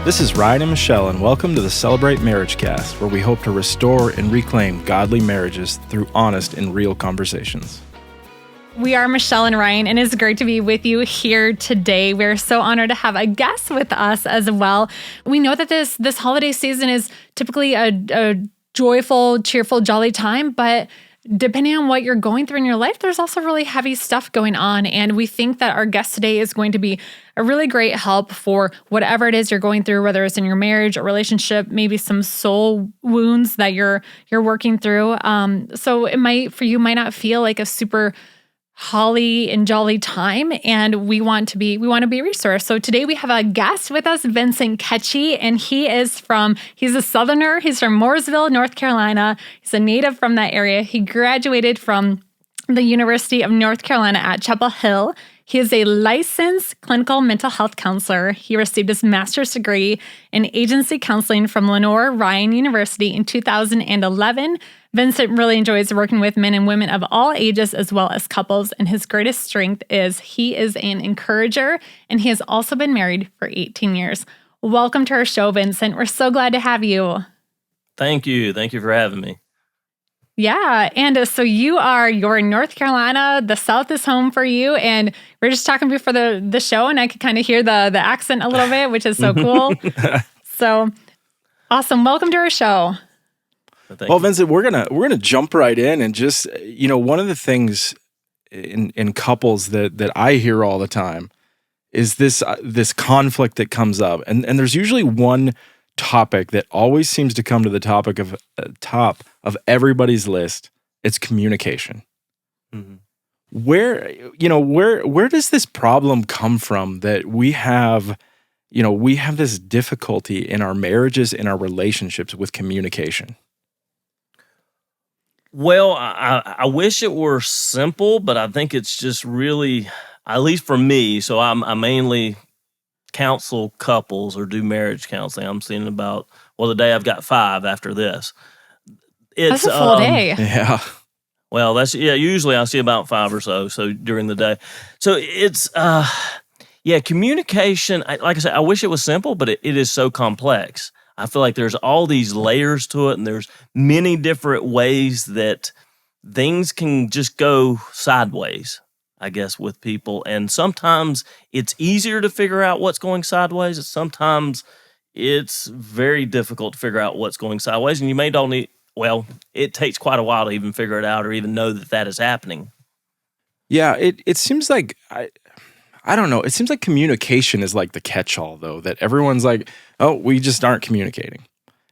This is Ryan and Michelle, and welcome to the Celebrate Marriage Cast, where we hope to restore and reclaim godly marriages through honest and real conversations. We are Michelle and Ryan, and it's great to be with you here today. We're so honored to have a guest with us as well. We know that this holiday season is typically a joyful, cheerful, jolly time, but depending on what you're going through in your life, there's also really heavy stuff going on. And we think that our guest today is going to be a really great help for whatever it is you're going through, whether it's in your marriage or relationship, maybe some soul wounds that you're working through. So it might not feel like a super holly and jolly time, and we want to be a resource. So today we have a guest with us, Vincent Ketchie, and he's a Southerner. He's from Mooresville, North Carolina. He's a native from that area. He graduated from the University of North Carolina at Chapel Hill. He is a licensed clinical mental health counselor. He received his master's degree in agency counseling from Lenore Ryan University in 2011. Vincent really enjoys working with men and women of all ages as well as couples, and his greatest strength is he is an encourager, and he has also been married for 18 years. Welcome to our show, Vincent. We're so glad to have you. Thank you. Thank you for having me. Yeah, and so you're in North Carolina. The South is home for you, and we're just talking before the show, and I could kind of hear the accent a little bit, which is so cool. So awesome! Welcome to our show. Well, Vincent, we're gonna jump right in, and just one of the things in couples that I hear all the time is this conflict that comes up, and there's usually one topic that always seems to come to the top of everybody's list. It's communication. Mm-hmm. Where does this problem come from that we have this difficulty in our marriages, in our relationships with communication? Well, I wish it were simple, but I think it's just really, at least for me, so I mainly counsel couples or do marriage counseling. I'm seeing today I've got 5 after this. That's a full day. Yeah. Well, usually I see about 5 or so during the day. So it's, communication, like I said, I wish it was simple, but it is so complex. I feel like there's all these layers to it, and there's many different ways that things can just go sideways, I guess, with people. And sometimes it's easier to figure out what's going sideways, and sometimes it's very difficult to figure out what's going sideways. And you may don't need, it takes quite a while to even figure it out or even know that is happening. Yeah, it seems like, I don't know, it seems like communication is like the catch-all, though, that everyone's like, oh, we just aren't communicating.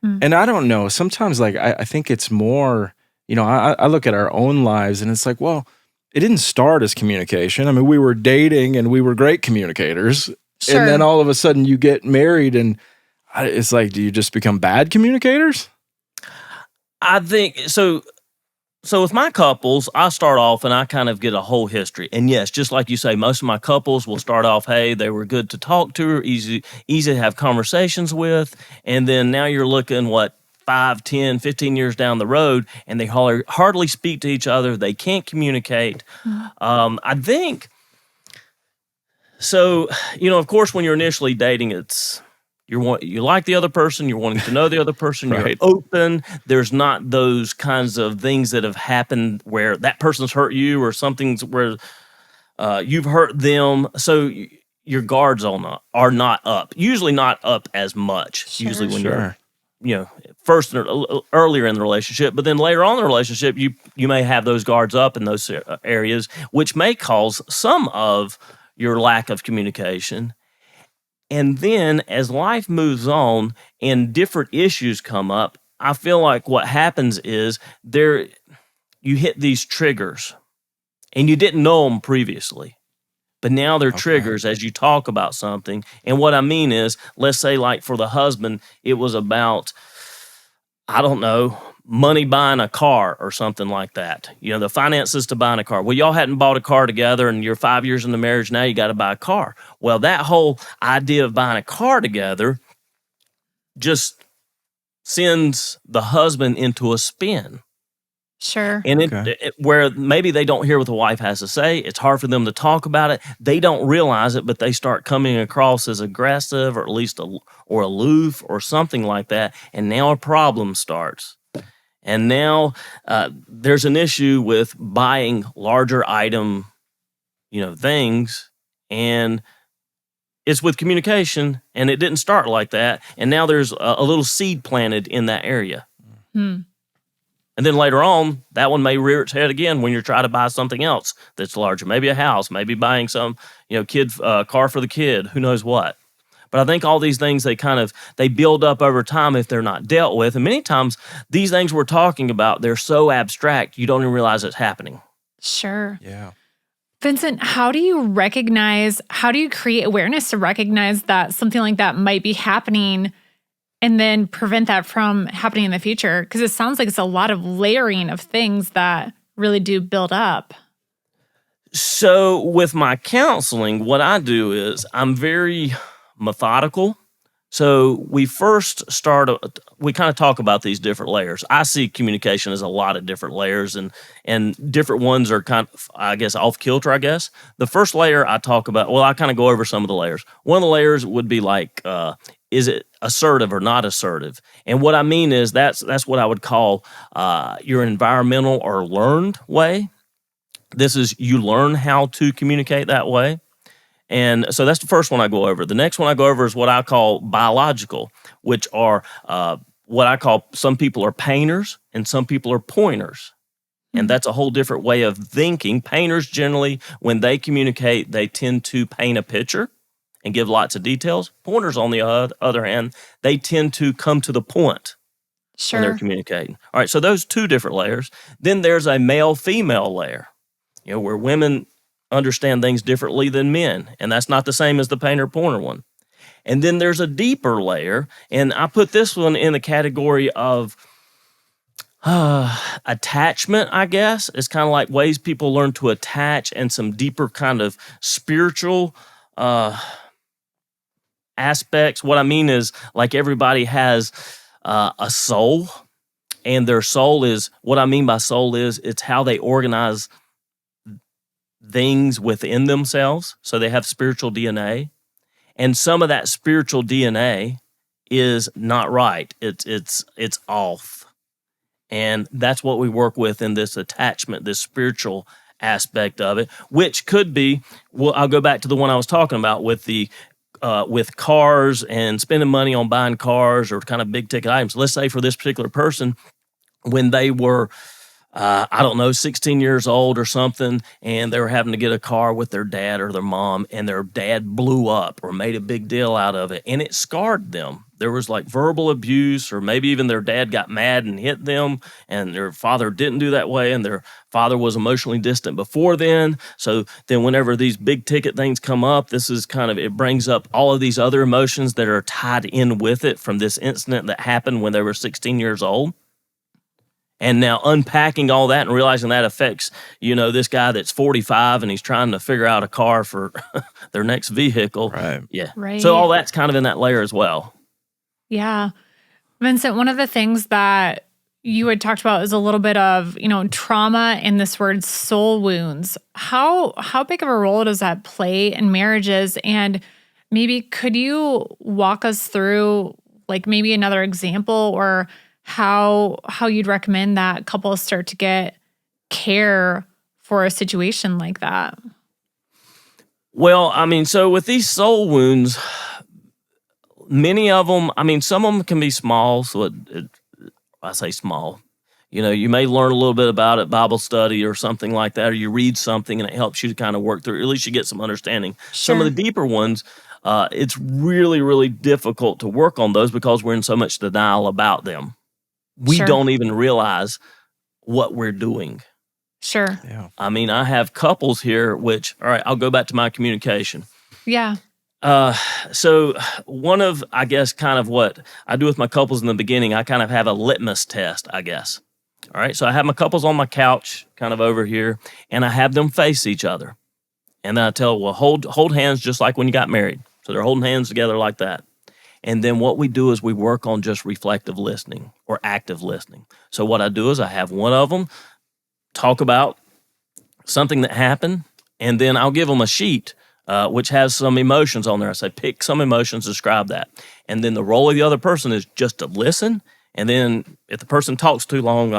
Mm. And I don't know, sometimes like I think it's more, I look at our own lives and it's like, well, it didn't start as communication. I mean, we were dating and we were great communicators. Sure. And then all of a sudden you get married and it's like, do you just become bad communicators? I think so. So with my couples, I start off and I kind of get a whole history. And yes, just like you say, most of my couples will start off, hey, they were good to talk to, easy to have conversations with. And then now you're looking, 5, 10, 15 years down the road, and they hardly speak to each other. They can't communicate. Mm-hmm. I think, so, of course, when you're initially dating, it's, you like the other person, you're wanting to know the other person, right. You're open. There's not those kinds of things that have happened where that person's hurt you or something's where you've hurt them. So your guards are not up. Usually not up as much. Sure. Usually when you're first earlier in the relationship, but then later on in the relationship, you may have those guards up in those areas, which may cause some of your lack of communication. And then as life moves on and different issues come up, I feel like what happens is you hit these triggers and you didn't know them previously. But now they're triggers as you talk about something. And what I mean is, let's say like for the husband, it was about, I don't know, money buying a car or something like that. The finances to buying a car. Well, y'all hadn't bought a car together and you're 5 years into marriage. Now you got to buy a car. Well, that whole idea of buying a car together just sends the husband into a spin. Sure. And Okay. where maybe they don't hear what the wife has to say, it's hard for them to talk about it. They don't realize it, but they start coming across as aggressive or at least or aloof or something like that. And now a problem starts. And now there's an issue with buying larger item, things, and it's with communication, and it didn't start like that. And now there's a little seed planted in that area. Hmm. And then later on, that one may rear its head again when you're trying to buy something else that's larger, maybe a house, maybe buying some, car for the kid, who knows what. But I think all these things, they build up over time if they're not dealt with. And many times these things we're talking about, they're so abstract, you don't even realize it's happening. Sure. Yeah. Vincent, how do you create awareness to recognize that something like that might be happening and then prevent that from happening in the future? Because it sounds like it's a lot of layering of things that really do build up. So with my counseling, what I do is I'm very methodical. So we first we kind of talk about these different layers. I see communication as a lot of different layers, and different ones are kind of, I guess, off kilter, I guess. The first layer I talk about, I kind of go over some of the layers. One of the layers would be like, is it assertive or not assertive? And what I mean is that's what I would call your environmental or learned way. This is, you learn how to communicate that way. And so that's the first one I go over. The next one I go over is what I call biological, which are what I call, some people are painters and some people are pointers. And that's a whole different way of thinking. Painters generally, when they communicate, they tend to paint a picture and give lots of details. Pointers, on the other hand, they tend to come to the point when they're communicating. All right, so those two different layers. Then there's a male-female layer, where women understand things differently than men, and that's not the same as the painter-pointer one. And then there's a deeper layer, and I put this one in the category of attachment, I guess. It's kind of like ways people learn to attach, and some deeper kind of spiritual aspects. What I mean is, like, everybody has a soul, and their soul is, what I mean by soul is, it's how they organize things within themselves. So they have spiritual DNA, and some of that spiritual DNA is not right. It's off. And that's what we work with in this attachment, this spiritual aspect of it, which could be, I'll go back to the one I was talking about with with cars and spending money on buying cars or kind of big ticket items. Let's say for this particular person, when they were 16 years old or something, and they were having to get a car with their dad or their mom, and their dad blew up or made a big deal out of it, and it scarred them. There was like verbal abuse, or maybe even their dad got mad and hit them, and their father didn't do that way, and their father was emotionally distant before then. So then whenever these big ticket things come up, it brings up all of these other emotions that are tied in with it from this incident that happened when they were 16 years old. And now unpacking all that and realizing that affects, this guy that's 45 and he's trying to figure out a car for their next vehicle. Right. Yeah. Right. So all that's kind of in that layer as well. Yeah. Vincent, one of the things that you had talked about is a little bit of, trauma and this word soul wounds. How big of a role does that play in marriages? And maybe could you walk us through like maybe another example or how you'd recommend that couples start to get care for a situation like that? Well, so with these soul wounds, many of them, some of them can be small. So I say small. You may learn a little bit about it, Bible study or something like that, or you read something and it helps you to kind of work through, or at least you get some understanding. Sure. Some of the deeper ones, it's really, really difficult to work on those because we're in so much denial about them. We Sure. don't even realize what we're doing. Sure. Yeah. I have couples here, which, all right, I'll go back to my communication. Yeah. So one of, I guess, kind of what I do with my couples in the beginning, I kind of have a litmus test, I guess. All right, so I have my couples on my couch, kind of over here, and I have them face each other. And then I tell, well, hold hands just like when you got married. So they're holding hands together like that. And then what we do is we work on just reflective listening or active listening. So what I do is I have one of them talk about something that happened, and then I'll give them a sheet which has some emotions on there. I say, pick some emotions, describe that. And then the role of the other person is just to listen. And then if the person talks too long,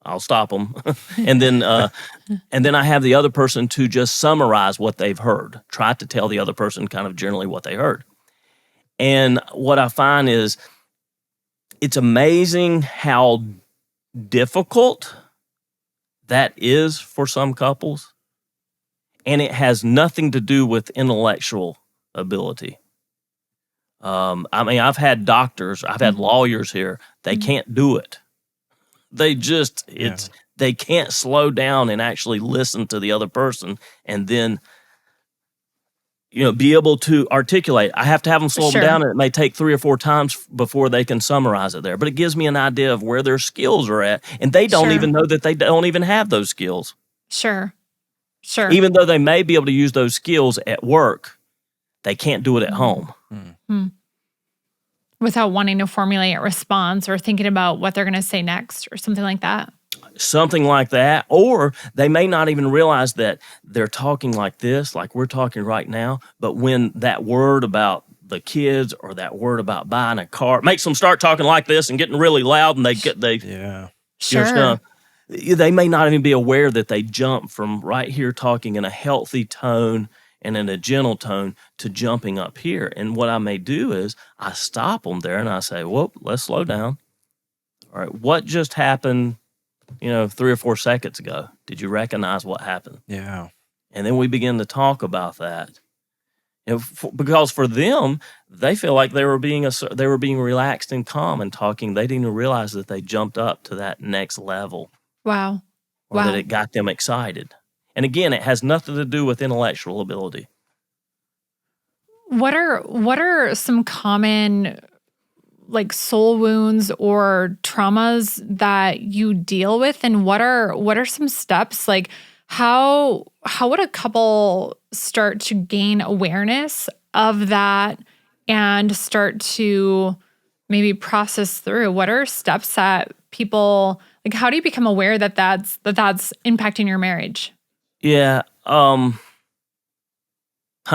I'll stop them. and then I have the other person to just summarize what they've heard. Try to tell the other person kind of generally what they heard. And what I find is it's amazing how difficult that is for some couples. And it has nothing to do with intellectual ability. I mean, I've had doctors, I've had lawyers here. They can't do it. They just, they can't slow down and actually listen to the other person and then, be able to articulate. I have to have them slow them down, and it may take 3 or 4 times before they can summarize it there. But it gives me an idea of where their skills are at, and they don't even know that they don't even have those skills. Sure. Even though they may be able to use those skills at work, they can't do it at home. Without wanting to formulate a response or thinking about what they're going to say next or something like that. Something like that. Or they may not even realize that they're talking like this, like we're talking right now. But when that word about the kids or that word about buying a car makes them start talking like this and getting really loud, and they may not even be aware that they jump from right here talking in a healthy tone and in a gentle tone to jumping up here. And what I may do is I stop them there and I say, whoop, let's slow down. All right, what just happened, 3 or 4 seconds ago? Did you recognize what happened? Yeah. And then we begin to talk about that. Because for them, they feel like they were being relaxed and calm and talking. They didn't even realize that they jumped up to that next level. Wow. Or that it got them excited. And again, it has nothing to do with intellectual ability. What are some common soul wounds or traumas that you deal with, and what are some steps? Like how would a couple start to gain awareness of that and start to maybe process through? What are steps that people how do you become aware that that's impacting your marriage? Yeah. I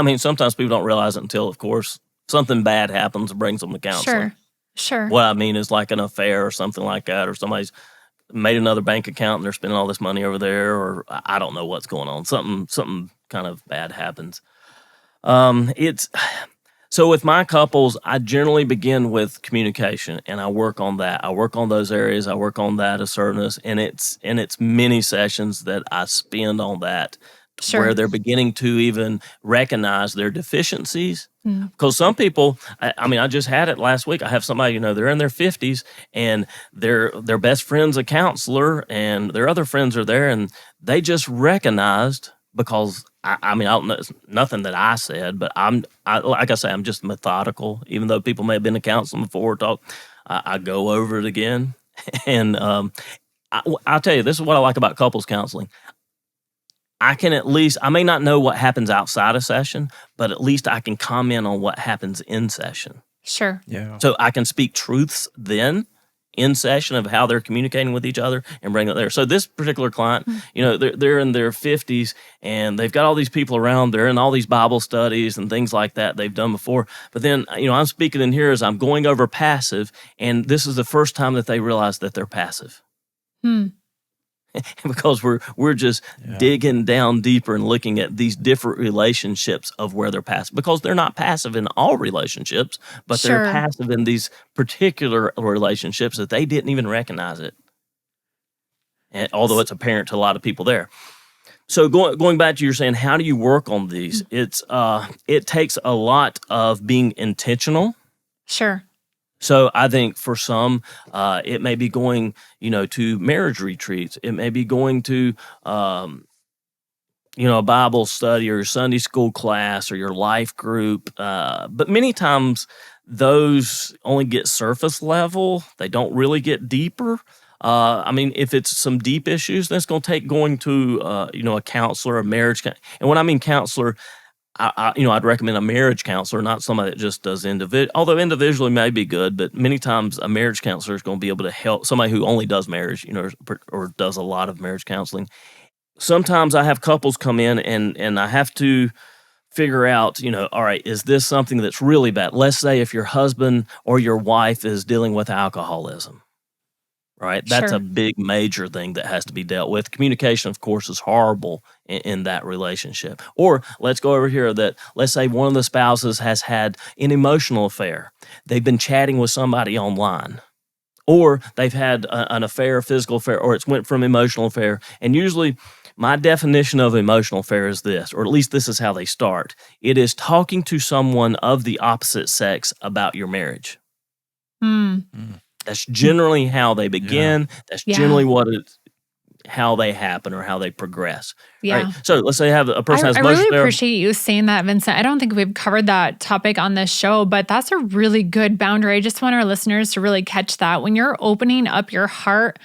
mean, sometimes people don't realize it until, of course, something bad happens and brings them to counseling. Sure. What I mean is like an affair or something like that, or somebody's made another bank account and they're spending all this money over there, or I don't know what's going on. Something kind of bad happens. So with my couples, I generally begin with communication, and I work on that. I work on those areas. I work on that assertiveness, and it's many sessions that I spend on that, where they're beginning to even recognize their deficiencies. Because some people, I mean, I just had it last week. I have somebody, they're in their 50s, and their best friend's a counselor, and their other friends are there, and they just recognized, because I mean, I don't know, it's nothing that I said, but like I say, I'm just methodical. Even though people may have been to counseling before, I go over it again. And I'll tell you, this is what I like about couples counseling. I may not know what happens outside a session, but at least I can comment on what happens in session. Sure. Yeah. So I can speak truths then in session of how they're communicating with each other and bring it there. So this particular client, they're in their 50s and they've got all these people around. They're in all these Bible studies and things like that they've done before. But then, I'm speaking in here as I'm going over passive, and this is the first time that they realize that they're passive. Because we're just digging down deeper and looking at these different relationships of where they're passive. Because they're not passive in all relationships, but they're passive in these particular relationships that they didn't even recognize it. And although it's apparent to a lot of people there. So going back to you're saying, how do you work on these? It takes a lot of being intentional. Sure. So I think for some, it may be going, to marriage retreats. It may be going to, a Bible study or your Sunday school class or your life group. But many times those only get surface level. They don't really get deeper. I mean, if it's some deep issues, then it's going to take going to, a counselor, a marriage. And when I mean counselor, I'd recommend a marriage counselor, not somebody that just does although individually may be good, but many times a marriage counselor is going to be able to help somebody who only does marriage, or does a lot of marriage counseling. Sometimes I have couples come in and I have to figure out, all right, is this something that's really bad? Let's say if your husband or your wife is dealing with alcoholism, right? That's a big major thing that has to be dealt with. Communication, of course, is horrible in that relationship. Or let's go over here that let's say one of the spouses has had an emotional affair. They've been chatting with somebody online. Or they've had an affair, a physical affair, or it's went from emotional affair. And usually my definition of emotional affair is this, or at least this is how they start. It is talking to someone of the opposite sex about your marriage. That's generally how they begin. Yeah. That's generally how they happen or how they progress. Yeah. Right? So let's say a person has I emotional. really appreciate you saying that, Vincent. I don't think we've covered that topic on this show, but that's a really good boundary. I just want our listeners to really catch that. When you're opening up your heart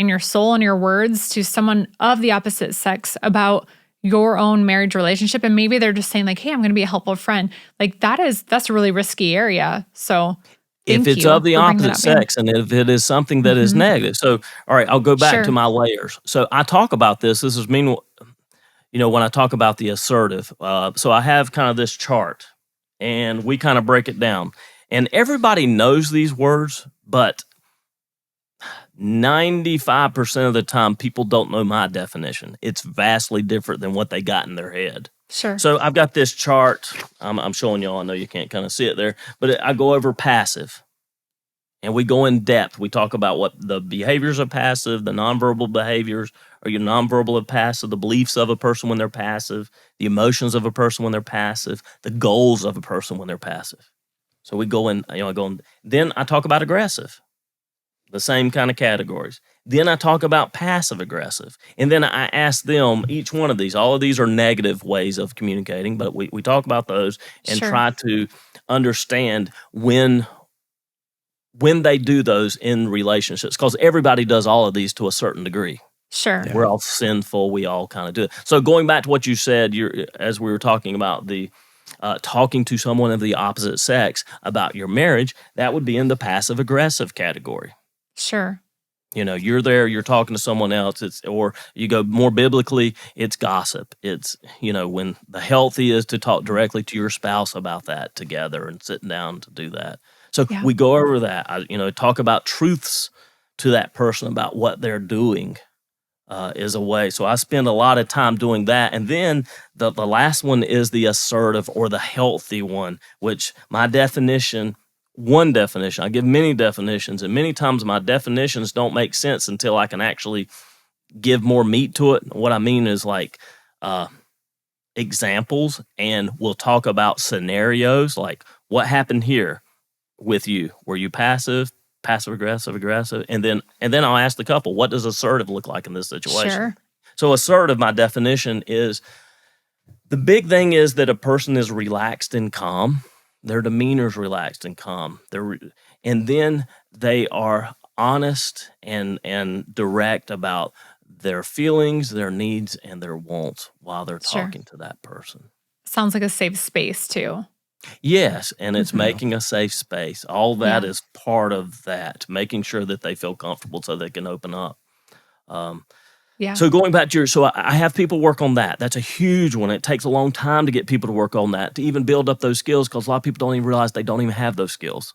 and your soul and your words to someone of the opposite sex about your own marriage relationship, and maybe they're just saying like, hey, I'm going to be a helpful friend. Like that's a really risky area. So if it's of the opposite sex and if it is something that is negative. So, all right, I'll go back to my layers. So I talk about this. This is when I talk about the assertive. So I have kind of this chart and we kind of break it down. And everybody knows these words, but 95% of the time people don't know my definition. It's vastly different than what they got in their head. Sure. So I've got this chart. I'm showing y'all. I know you can't kind of see it there, but I go over passive, and we go in depth. We talk about what the behaviors of passive, the nonverbal behaviors, or your nonverbal of passive, the beliefs of a person when they're passive, the emotions of a person when they're passive, the goals of a person when they're passive. So we go in. Then I talk about aggressive, the same kind of categories. Then I talk about passive aggressive. And then I ask them, each one of these, all of these are negative ways of communicating, but we talk about those and try to understand when they do those in relationships, because everybody does all of these to a certain degree. Sure. We're all sinful. We all kind of do it. So going back to what you said, as we were talking about the talking to someone of the opposite sex about your marriage, that would be in the passive aggressive category. Sure. You're there, you're talking to someone else, or you go more biblically, it's gossip. It's, when the healthy is to talk directly to your spouse about that together and sitting down to do that. So we go over that, talk about truths to that person about what they're doing is a way. So I spend a lot of time doing that. And then the last one is the assertive or the healthy one, which my definition, one definition. I give many definitions, and many times my definitions don't make sense until I can actually give more meat to it. What I mean is like examples, and we'll talk about scenarios, like what happened here with you. Were you passive aggressive? And then I'll ask the couple, what does assertive look like in this situation? Sure. So assertive, my definition is, the big thing is that a person is relaxed and calm. Their demeanor is relaxed and calm. And then they are honest and direct about their feelings, their needs, and their wants while they're talking to that person. Sounds like a safe space too. Yes, and it's making a safe space. All that is part of that, making sure that they feel comfortable so they can open up. So going back to I have people work on that. That's a huge one. It takes a long time to get people to work on that, to even build up those skills, because a lot of people don't even realize they don't even have those skills.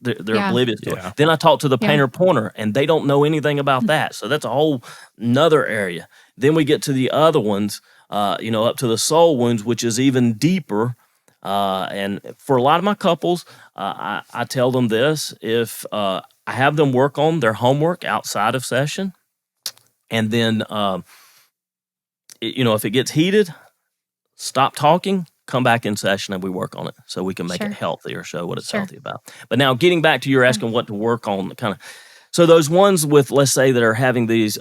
They're oblivious to it. Then I talk to the painter-pointer, and they don't know anything about that. So that's a whole nother area. Then we get to the other ones, up to the soul wounds, which is even deeper. And for a lot of my couples, I tell them this: if I have them work on their homework outside of session, and then, if it gets heated, stop talking, come back in session, and we work on it so we can make it healthy or show what it's healthy about. But now, getting back to your asking what to work on, so those ones with, let's say, that are having these,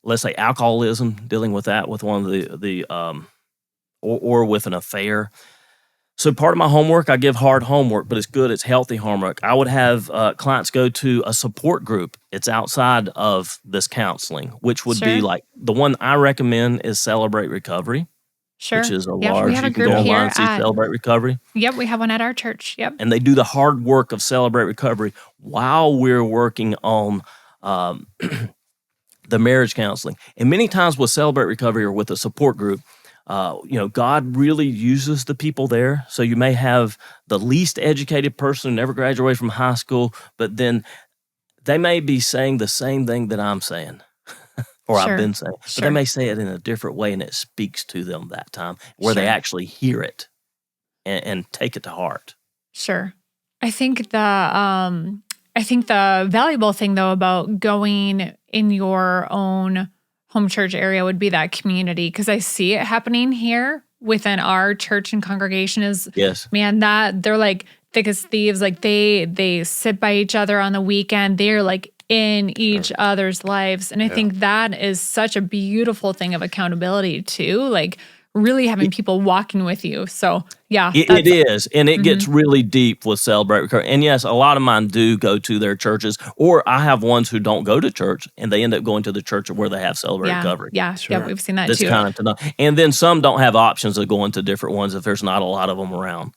let's say, alcoholism, dealing with that with one of the or with an affair. So part of my homework, I give hard homework, but it's good. It's healthy homework. I would have clients go to a support group. It's outside of this counseling, which would be like, the one I recommend is Celebrate Recovery. Sure. which is a Yep, large. we have a You can group go online here and see at. Celebrate Recovery. Yep, we have one at our church. Yep. And they do the hard work of Celebrate Recovery while we're working on the marriage counseling. And many times with Celebrate Recovery or with a support group, God really uses the people there. So you may have the least educated person who never graduated from high school, but then they may be saying the same thing that I'm saying or I've been saying, but they may say it in a different way, and it speaks to them that time where they actually hear it and take it to heart. Sure. I think the valuable thing though about going in your own home church area would be that community, because I see it happening here within our church and congregation is, man, that they're like thick as thieves. Like they sit by each other on the weekend. They're like in each other's lives. And I think that is such a beautiful thing of accountability too. Like really having people walking with you. So yeah. It is. And it gets really deep with Celebrate Recovery. And yes, a lot of mine do go to their churches, or I have ones who don't go to church and they end up going to the church where they have Celebrate Recovery. Yeah, we've seen that too. Kind of and then some don't have options of going to different ones if there's not a lot of them around.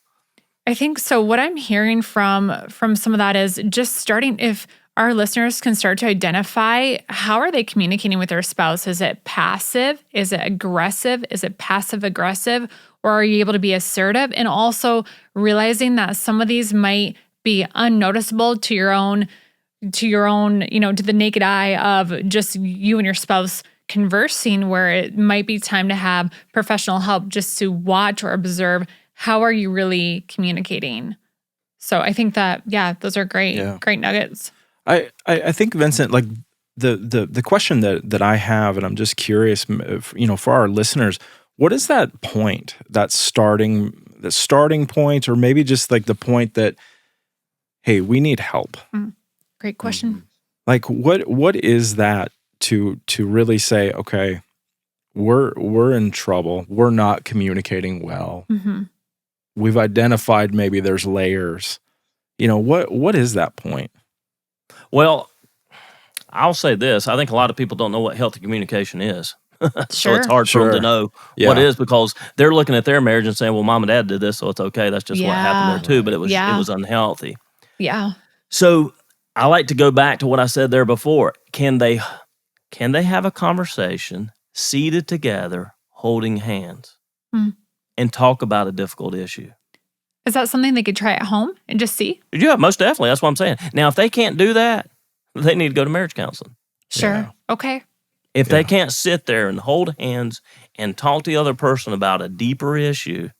I think so. What I'm hearing from some of that is just starting, if our listeners can start to identify how are they communicating with their spouse. Is it passive? Is it aggressive? Is it passive aggressive? Or are you able to be assertive? And also realizing that some of these might be unnoticeable to your own, to the naked eye of just you and your spouse conversing, where it might be time to have professional help just to watch or observe how are you really communicating. So I think that, those are great nuggets. I think, Vincent, like the question that I have, and I'm just curious, for our listeners, what is that point, that starting point, or maybe just like the point that, hey, we need help? Great question. Like what is that to really say, okay, we're in trouble, we're not communicating well. We've identified maybe there's layers. What is that point? Well, I'll say this. I think a lot of people don't know what healthy communication is. So it's hard for them to know what it is, because they're looking at their marriage and saying, well, mom and dad did this, so it's okay. That's just what happened there too, but it was unhealthy. Yeah. So I like to go back to what I said there before. Can they have a conversation seated together, holding hands, and talk about a difficult issue? Is that something they could try at home and just see? Yeah, most definitely. That's what I'm saying. Now, if they can't do that, they need to go to marriage counseling. Sure. Yeah. Okay. If they can't sit there and hold hands and talk to the other person about a deeper issue,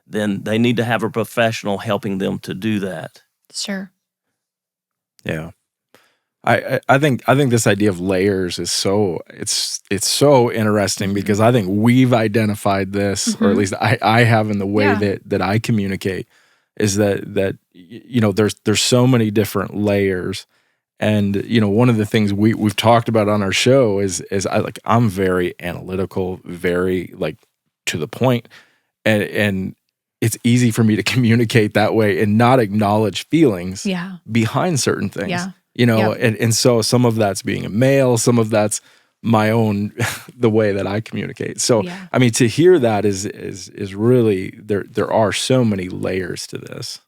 then they need to have a professional helping them to do that. Sure. Yeah. I think this idea of layers is so so interesting, because I think we've identified this, or at least I have, in the way that I communicate, is that there's so many different layers. And one of the things we've talked about on our show is I'm very analytical, very like to the point, and it's easy for me to communicate that way and not acknowledge feelings behind certain things. Yeah. And so some of that's being a male, some of that's my own, the way that I communicate. So, I mean, to hear that is really, there are so many layers to this.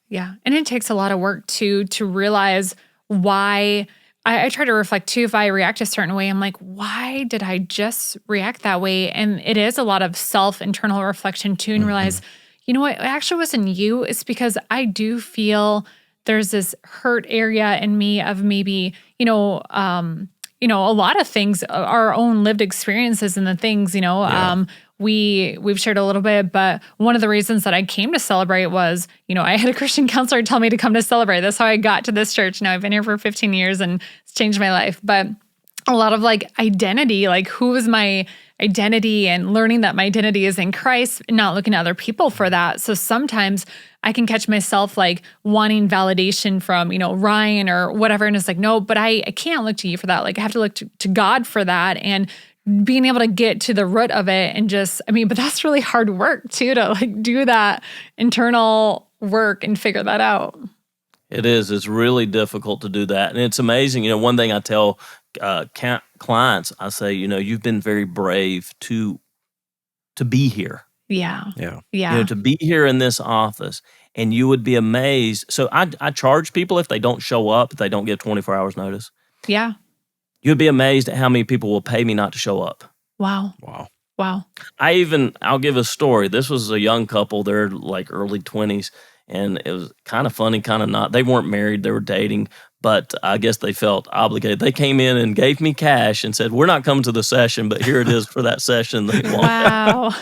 Yeah. And it takes a lot of work to realize why. I try to reflect too, if I react a certain way, I'm like, why did I just react that way? And it is a lot of internal reflection too, and realize, you know what, it actually wasn't you. It's because I do feel there's this hurt area in me of maybe, a lot of things, our own lived experiences and the things, we've shared a little bit, but one of the reasons that I came to Celebrate was, I had a Christian counselor tell me to come to Celebrate. That's how I got to this church. Now I've been here for 15 years and it's changed my life. But a lot of like identity, like who is my identity, and learning that my identity is in Christ and not looking at other people for that. So sometimes I can catch myself like wanting validation from, Ryan or whatever. And it's like, no, but I can't look to you for that. Like I have to look to God for that, and being able to get to the root of it. And but that's really hard work too, to like do that internal work and figure that out. It is. It's really difficult to do that. And it's amazing. One thing I tell clients, I say, you've been very brave to to be here. Yeah. Yeah. Yeah. To be here in this office. And you would be amazed. So I charge people if they don't show up, if they don't give 24 hours notice. Yeah. You'd be amazed at how many people will pay me not to show up. Wow. I'll give a story. This was a young couple. They're like early 20s. And it was kind of funny, kind of not. They weren't married. They were dating. But I guess they felt obligated. They came in and gave me cash and said, we're not coming to the session, but here it is for that session. Wow.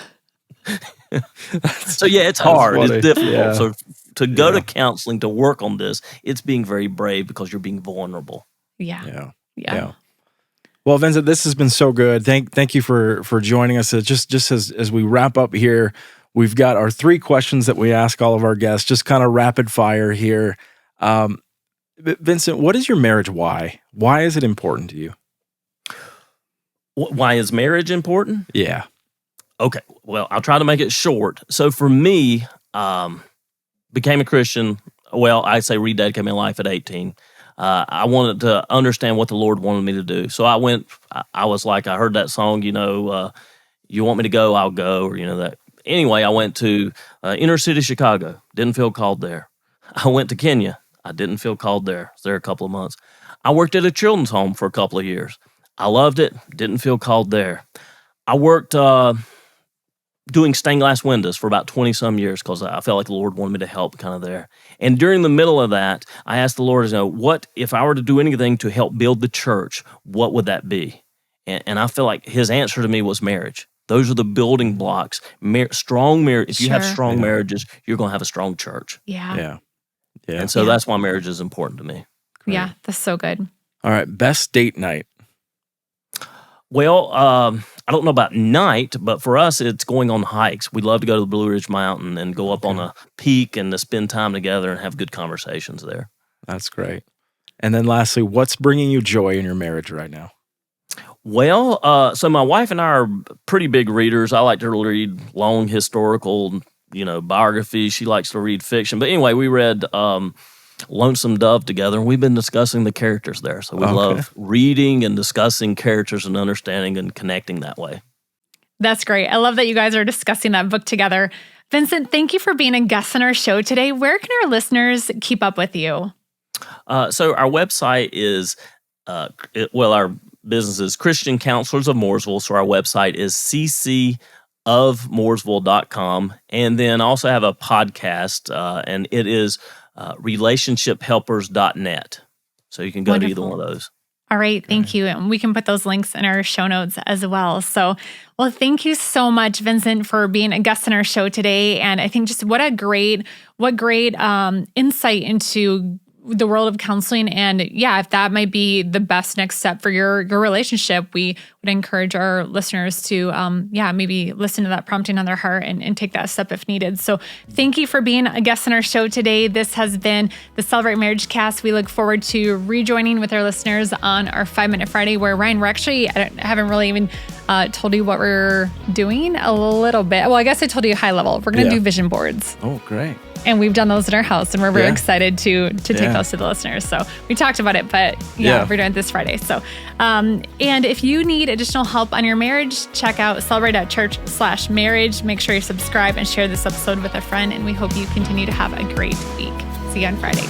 So yeah, it's hard. Funny. It's difficult. Yeah. So to go to counseling to work on this, it's being very brave because you're being vulnerable. Yeah. Well, Vincent, this has been so good. Thank you for joining us. Just as we wrap up here, we've got our 3 questions that we ask all of our guests, just kind of rapid fire here. Vincent, what is your marriage why? Why is it important to you? Why is marriage important? Yeah. Okay, well, I'll try to make it short. So for me, became a Christian, well, I say rededicated my life at 18. I wanted to understand what the Lord wanted me to do. So I was like, I heard that song, you want me to go, I'll go, or that. Anyway, I went to inner city Chicago, didn't feel called there. I went to Kenya, I didn't feel called there. I was there a couple of months. I worked at a children's home for a couple of years. I loved it, didn't feel called there. I worked doing stained glass windows for about 20-some years because I felt like the Lord wanted me to help kind of there. And during the middle of that, I asked the Lord, what if I were to do anything to help build the church, what would that be? And I feel like his answer to me was marriage. Those are the building blocks. Strong marriage. If you have strong marriages, you're going to have a strong church. Yeah. And so that's why marriage is important to me. Great. Yeah, that's so good. All right, best date night. Well, I don't know about night, but for us, it's going on hikes. We love to go to the Blue Ridge Mountain and go up on a peak and to spend time together and have good conversations there. That's great. And then lastly, what's bringing you joy in your marriage right now? Well, so my wife and I are pretty big readers. I like to read long historical, biographies. She likes to read fiction. But anyway, we read Lonesome Dove together, and we've been discussing the characters there. So we love reading and discussing characters and understanding and connecting that way. That's great. I love that you guys are discussing that book together. Vincent, thank you for being a guest on our show today. Where can our listeners keep up with you? So our website is, our business is Christian Counselors of Mooresville. So our website is ccofmooresville.com. And then also have a podcast, and it is relationshiphelpers.net. So you can go to either one of those. All right. Thank you. And we can put those links in our show notes as well. So, well, thank you so much, Vincent, for being a guest on our show today. And I think just what great insight into the world of counseling. And yeah, if that might be the best next step for your relationship, we would encourage our listeners to, maybe listen to that prompting on their heart and take that step if needed. So thank you for being a guest on our show today. This has been the Celebrate Marriage Cast. We look forward to rejoining with our listeners on our 5-Minute Friday, where Ryan, I haven't really even told you what we're doing a little bit. Well, I guess I told you high level. We're going to do vision boards. Oh, great. And we've done those in our house, and we're very excited to take those to the listeners. So we talked about it, but we're doing it this Friday. So, and if you need additional help on your marriage, check out celebrate.church/marriage. Make sure you subscribe and share this episode with a friend. And we hope you continue to have a great week. See you on Friday.